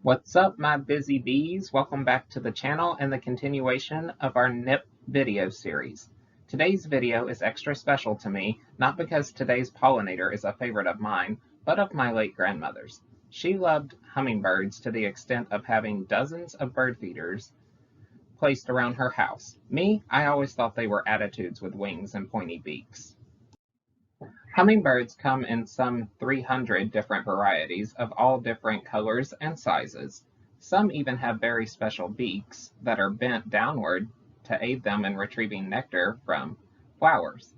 What's up, my busy bees? Welcome back to the channel and the continuation of our NIP video series. Today's video is extra special to me, not because today's pollinator is a favorite of mine, but of my late grandmother's. She loved hummingbirds to the extent of having dozens of bird feeders placed around her house. Me, I always thought they were attitudes with wings and pointy beaks. Hummingbirds come in some 300 different varieties of all different colors and sizes. Some even have very special beaks that are bent downward to aid them in retrieving nectar from flowers.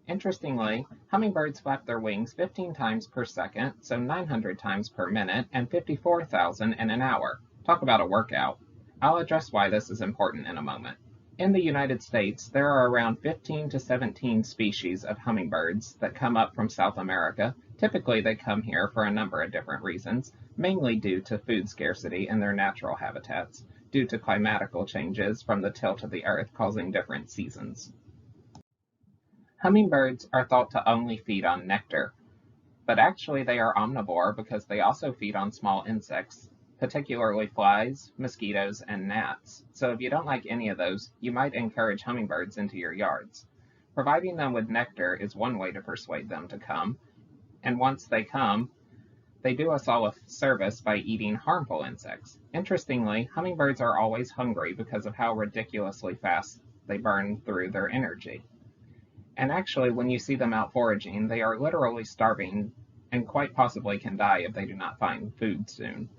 Interestingly, hummingbirds flap their wings 15 times per second, so 900 times per minute, and 54,000 in an hour. Talk about a workout. I'll address why this is important in a moment. In the United States, there are around 15 to 17 species of hummingbirds that come up from South America. Typically, they come here for a number of different reasons, mainly due to food scarcity in their natural habitats, due to climatical changes from the tilt of the earth causing different seasons. Hummingbirds are thought to only feed on nectar, but actually they are omnivore because they also feed on small insects, particularly flies, mosquitoes, and gnats. So if you don't like any of those, you might encourage hummingbirds into your yards. Providing them with nectar is one way to persuade them to come, and once they come, they do us all a service by eating harmful insects. Interestingly, hummingbirds are always hungry because of how ridiculously fast they burn through their energy. And actually, when you see them out foraging, they are literally starving and quite possibly can die if they do not find food soon.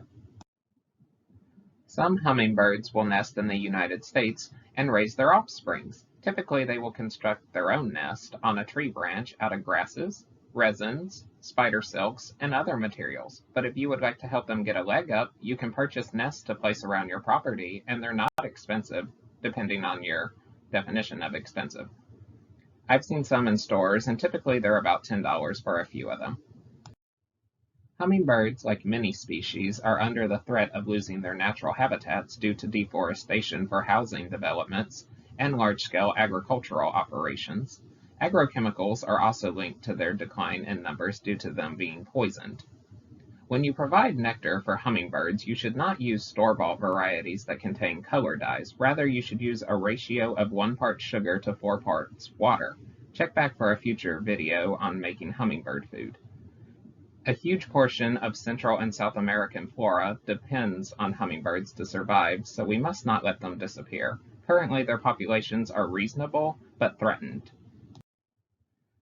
Some hummingbirds will nest in the United States and raise their offsprings. Typically, they will construct their own nest on a tree branch out of grasses, resins, spider silks, and other materials. But if you would like to help them get a leg up, you can purchase nests to place around your property, and they're not expensive, depending on your definition of expensive. I've seen some in stores, and typically they're about $10 for a few of them. Hummingbirds, like many species, are under the threat of losing their natural habitats due to deforestation for housing developments and large-scale agricultural operations. Agrochemicals are also linked to their decline in numbers due to them being poisoned. When you provide nectar for hummingbirds, you should not use store-bought varieties that contain color dyes. Rather, you should use a ratio of 1 part sugar to 4 parts water. Check back for a future video on making hummingbird food. A huge portion of Central and South American flora depends on hummingbirds to survive, so we must not let them disappear. Currently, their populations are reasonable, but threatened.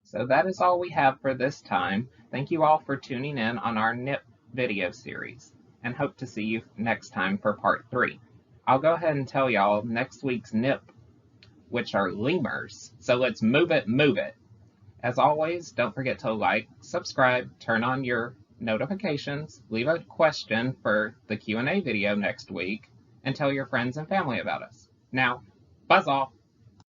So that is all we have for this time. Thank you all for tuning in on our NIP video series, and hope to see you next time for part 3. I'll go ahead and tell y'all next week's NIP, which are lemurs. So let's move it, move it. As always, don't forget to like, subscribe, turn on your notifications, leave a question for the Q&A video next week, and tell your friends and family about us. Now, buzz off!